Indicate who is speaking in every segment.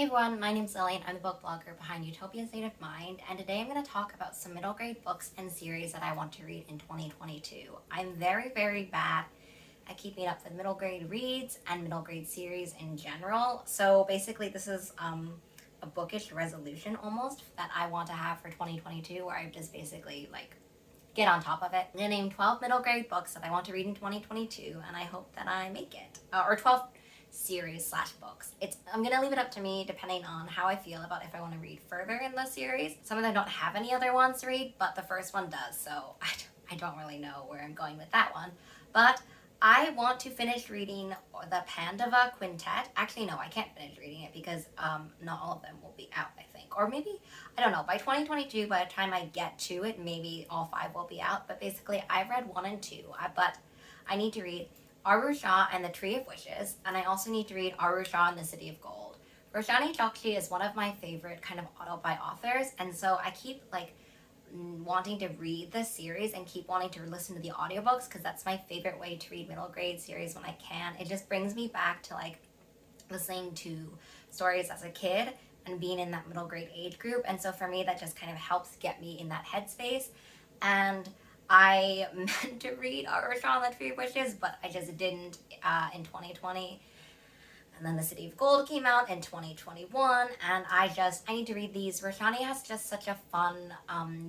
Speaker 1: Hey everyone, my name's Lily and I'm the book blogger behind Utopian State of Mind, and today I'm going to talk about some middle grade books and series that I want to read in 2022. I'm very bad at keeping up with middle grade reads and middle grade series in general, so basically this is a bookish resolution almost that I want to have for 2022 where I just basically get on top of it. I'm going to name 12 middle grade books that I want to read in 2022 and I hope that I make it. Or 12 series slash books. I'm gonna leave it up to me depending on how I feel about if I want to read further in the series. Some of them don't have any other ones to read, but the first one does, so I don't really know where I'm going with that one. But I want to finish reading the Pandava Quintet. Actually, no, I can't finish reading it because not all of them will be out, I think. Or maybe, I don't know, by 2022, by the time I get to it, maybe all 5 will be out. But basically, I've read 1 and 2, but I need to read Arusha and the Tree of Wishes, and I also need to read Arusha and the City of Gold. Roshani Chokshi is one of my favorite kind of auto-buy authors, and so I keep wanting to read this series and keep wanting to listen to the audiobooks because that's my favorite way to read middle grade series when I can. It just brings me back to listening to stories as a kid and being in that middle grade age group, and so for me that just kind of helps get me in that headspace. And I meant to read Arusha and the Tree of Wishes, but I just didn't in 2020. And then The City of Gold came out in 2021, and I need to read these. Roshani has just such a fun,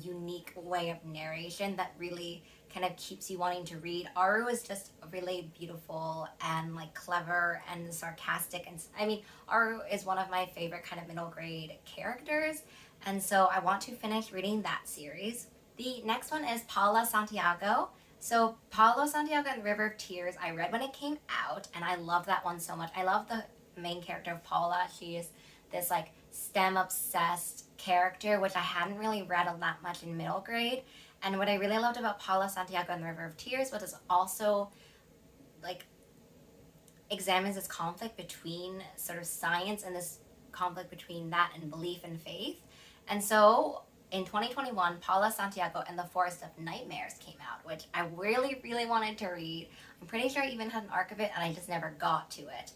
Speaker 1: unique way of narration that really kind of keeps you wanting to read. Aru is just really beautiful and clever and sarcastic, and I mean, Aru is one of my favorite kind of middle grade characters, and so I want to finish reading that series. The next one is Paula Santiago. So Paula Santiago and the River of Tears, I read when it came out, and I love that one so much. I love the main character of Paula. She is this STEM-obsessed character, which I hadn't really read that much in middle grade. And what I really loved about Paula Santiago and the River of Tears was it also examines this conflict between sort of science and this conflict between that and belief and faith. And so in 2021, Paula Santiago and the Forest of Nightmares came out, which I really wanted to read. I'm pretty sure I even had an arc of it, and I just never got to it.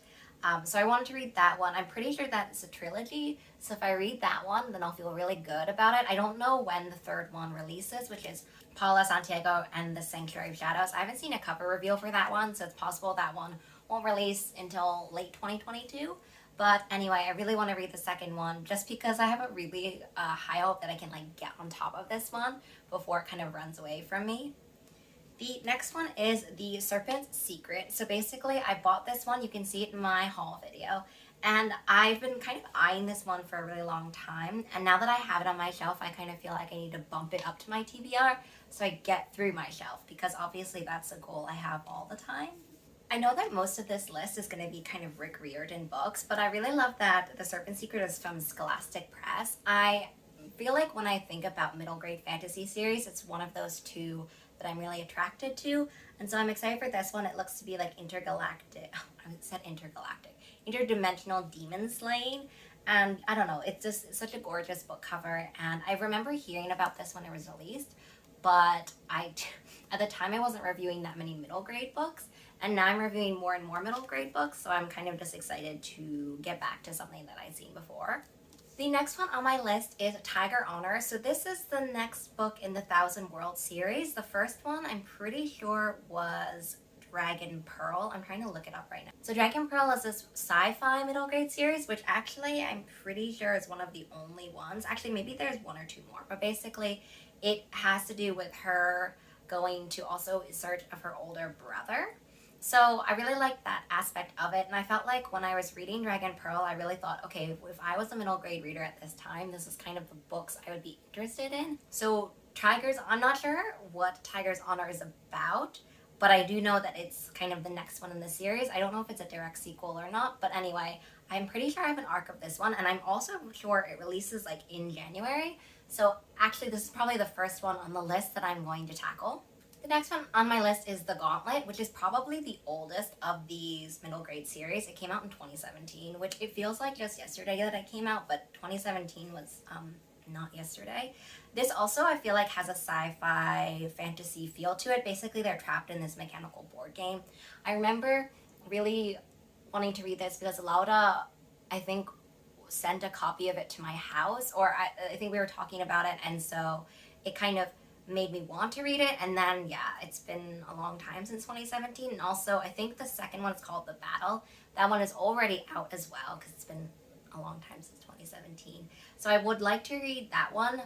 Speaker 1: So I wanted to read that one. I'm pretty sure that's a trilogy, so if I read that one, then I'll feel really good about it. I don't know when the third one releases, which is Paula Santiago and the Sanctuary of Shadows. I haven't seen a cover reveal for that one, so it's possible that one won't release until late 2022. But anyway, I really want to read the second one just because I have a really high hope that I can get on top of this one before it kind of runs away from me. The next one is The Serpent's Secret. So basically, I bought this one. You can see it in my haul video. And I've been kind of eyeing this one for a really long time. And now that I have it on my shelf, I kind of feel like I need to bump it up to my TBR so I get through my shelf, because obviously that's a goal I have all the time. I know that most of this list is going to be kind of Rick Riordan books, but I really love that The Serpent Secret is from Scholastic Press. I feel like when I think about middle grade fantasy series, it's one of those two that I'm really attracted to, and so I'm excited for this one. It looks to be interdimensional demon slaying, and I don't know, it's just such a gorgeous book cover, and I remember hearing about this when it was released, but at the time I wasn't reviewing that many middle grade books, and now I'm reviewing more and more middle grade books, so I'm kind of just excited to get back to something that I've seen before. The next one on my list is Tiger Honor. So this is the next book in the Thousand Worlds series. The first one I'm pretty sure was Dragon Pearl. I'm trying to look it up right now. So Dragon Pearl is this sci-fi middle grade series, which actually I'm pretty sure is one of the only ones. Actually, maybe there's 1 or 2 more, but basically it has to do with her going to also in search of her older brother. So I really liked that aspect of it, and I felt like when I was reading Dragon Pearl, I really thought, okay, if I was a middle grade reader at this time, this is kind of the books I would be interested in. So I'm not sure what Tiger's Honor is about, but I do know that it's kind of the next one in the series. I don't know if it's a direct sequel or not, but anyway, I'm pretty sure I have an arc of this one, and I'm also sure it releases in January. So actually, this is probably the first one on the list that I'm going to tackle. The next one on my list is The Gauntlet, which is probably the oldest of these middle grade series. It came out in 2017, which it feels like just yesterday that it came out, but 2017 was not yesterday. This also, I feel like, has a sci-fi fantasy feel to it. Basically, they're trapped in this mechanical board game. I remember really wanting to read this because Laura, I think, sent a copy of it to my house, or I think we were talking about it, and so it kind of made me want to read it. And then yeah, it's been a long time since 2017. And also I think the second one is called The Battle. That one is already out as well because it's been a long time since 2017. So I would like to read that one,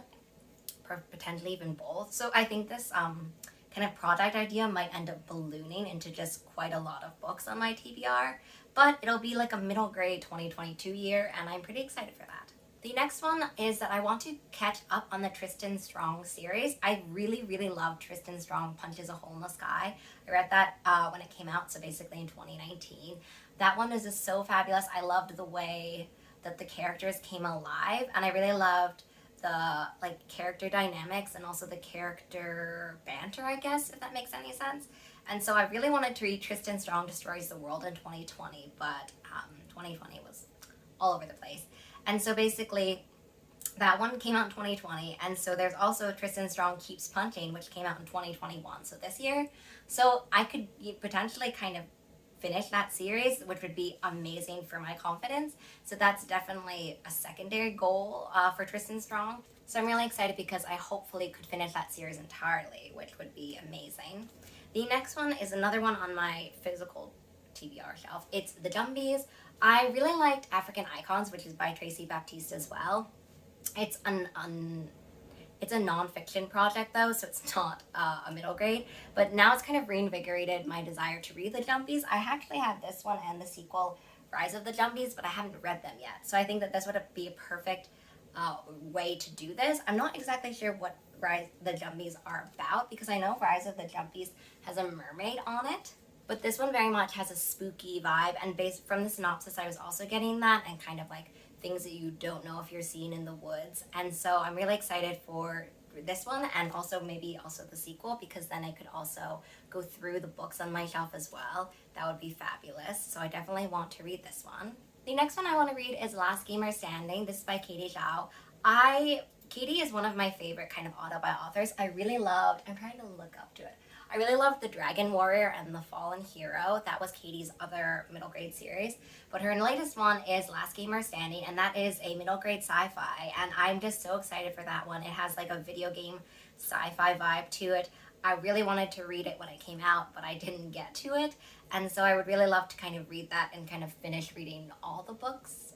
Speaker 1: potentially even both. So I think this kind of product idea might end up ballooning into just quite a lot of books on my TBR, but it'll be like a middle grade 2022 year, and I'm pretty excited for that. The next one is that I want to catch up on the Tristan Strong series. I really, really love Tristan Strong Punches a Hole in the Sky. I read that when it came out, so basically in 2019. That one is just so fabulous. I loved the way that the characters came alive, and I really loved the like character dynamics and also the character banter, I guess, if that makes any sense. And so I really wanted to read Tristan Strong Destroys the World in 2020, but 2020 was all over the place. And so basically that one came out in 2020, and so there's also Tristan Strong Keeps Punching, which came out in 2021, so this year. So I could potentially kind of finish that series, which would be amazing for my confidence. So that's definitely a secondary goal for Tristan Strong. So I'm really excited because I hopefully could finish that series entirely, which would be amazing. The next one is another one on my physical TBR shelf. It's The Dumbies. I really liked African Icons, which is by Tracy Baptiste as well. It's it's a non-fiction project though, so it's not a middle grade, but now it's kind of reinvigorated my desire to read The Dumbies. I actually have this one and the sequel, Rise of the Dumbies, but I haven't read them yet. So I think that this would be a perfect way to do this. I'm not exactly sure what Rise the Dumbies are about, because I know Rise of the Dumbies has a mermaid on it, but this one very much has a spooky vibe, and based from the synopsis I was also getting that, and kind of like things that you don't know if you're seeing in the woods. And so I'm really excited for this one, and also maybe also the sequel, because then I could also go through the books on my shelf as well. That would be fabulous. So I definitely want to read this one. The next one I want to read is Last Gamer Standing. This is by Katie Zhao. Katie is one of my favorite kind of autobi authors. I really loved, I'm trying to look up to it. I really loved The Dragon Warrior and The Fallen Hero. That was Katie's other middle grade series. But her latest one is Last Gamer Standing, and that is a middle grade sci-fi. And I'm just so excited for that one. It has like a video game sci-fi vibe to it. I really wanted to read it when it came out, but I didn't get to it. And so I would really love to kind of read that and kind of finish reading all the books,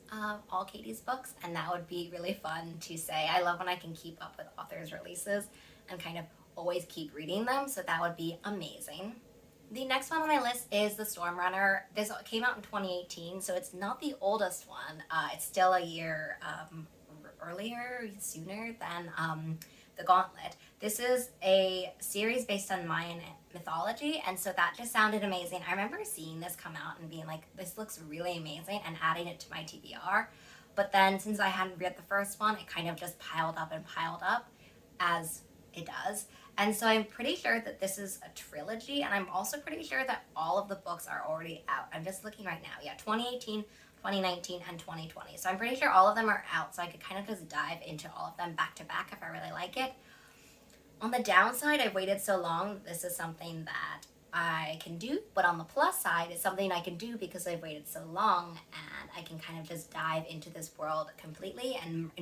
Speaker 1: all Katie's books. And that would be really fun to say. I love when I can keep up with authors' releases and kind of always keep reading them, so that would be amazing. The next one on my list is The Stormrunner. This came out in 2018, so it's not the oldest one. It's still a year sooner than The Gauntlet. This is a series based on Mayan mythology, and so that just sounded amazing. I remember seeing this come out and being like, this looks really amazing, and adding it to my TBR. But then since I hadn't read the first one, it kind of just piled up and piled up, as it does. And so I'm pretty sure that this is a trilogy, and I'm also pretty sure that all of the books are already out. I'm just looking right now. Yeah, 2018, 2019, and 2020. So I'm pretty sure all of them are out, so I could kind of just dive into all of them back to back if I really like it. On the downside, I've waited so long. This is something that I can do, but on the plus side, it's something I can do because I've waited so long, and I can kind of just dive into this world completely and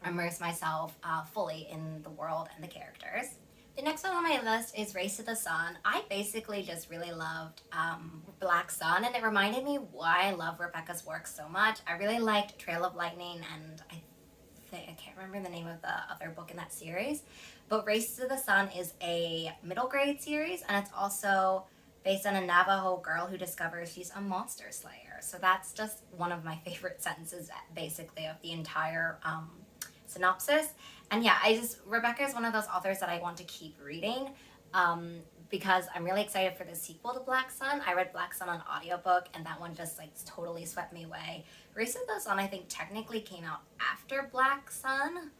Speaker 1: immerse myself fully in the world and the characters. The next one on my list is Race to the Sun. I basically just really loved Black Sun, and it reminded me why I love Rebecca's work so much. I really liked Trail of Lightning, and I can't remember the name of the other book in that series, but Race to the Sun is a middle grade series, and it's also based on a Navajo girl who discovers she's a monster slayer. So that's just one of my favorite sentences, basically, of the entire synopsis. And yeah, Rebecca is one of those authors that I want to keep reading because I'm really excited for the sequel to Black Sun. I read Black Sun on audiobook, and that one just like totally swept me away. Race of the Sun, I think, technically came out after Black Sun.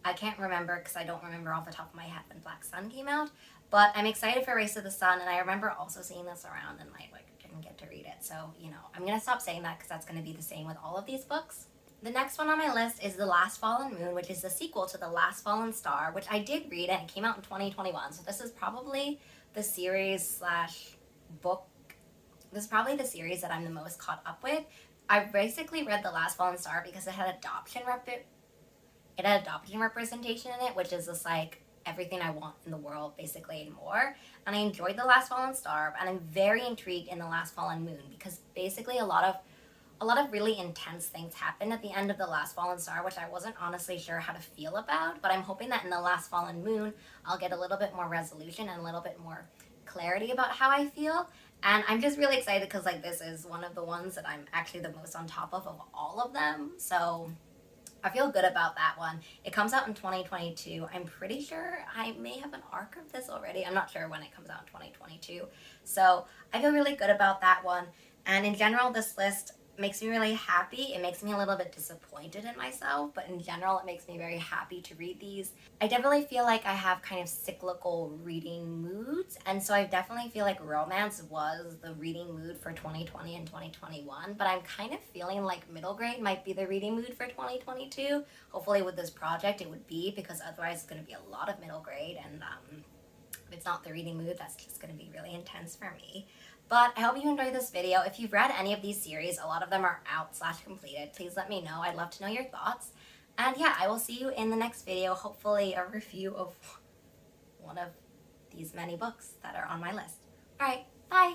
Speaker 1: I can't remember because I don't remember off the top of my head when Black Sun came out, but I'm excited for Race of the Sun, and I remember also seeing this around and I didn't get to read it. So, you know, I'm going to stop saying that because that's going to be the same with all of these books. The next one on my list is The Last Fallen Moon, which is the sequel to The Last Fallen Star, which I did read, and it came out in 2021. So this is probably the series slash book. This is probably the series that I'm the most caught up with. I basically read The Last Fallen Star because it had adoption representation in it, which is just like everything I want in the world, basically, and more. And I enjoyed The Last Fallen Star, and I'm very intrigued in The Last Fallen Moon because basically a lot of really intense things happened at the end of The Last Fallen Star, which I wasn't honestly sure how to feel about, but I'm hoping that in The Last Fallen Moon, I'll get a little bit more resolution and a little bit more clarity about how I feel. And I'm just really excited because like this is one of the ones that I'm actually the most on top of all of them. So I feel good about that one. It comes out in 2022. I'm pretty sure I may have an arc of this already. I'm not sure when it comes out in 2022. So I feel really good about that one. And in general, this list makes me really happy. It makes me a little bit disappointed in myself, but in general, it makes me very happy to read these. I definitely feel like I have kind of cyclical reading moods, and so I definitely feel like romance was the reading mood for 2020 and 2021, but I'm kind of feeling like middle grade might be the reading mood for 2022. Hopefully with this project it would be, because otherwise it's going to be a lot of middle grade, and if it's not the reading mood, that's just going to be really intense for me. But I hope you enjoyed this video. If you've read any of these series, a lot of them are out/completed. Please let me know. I'd love to know your thoughts. And yeah, I will see you in the next video. Hopefully a review of one of these many books that are on my list. All right, bye.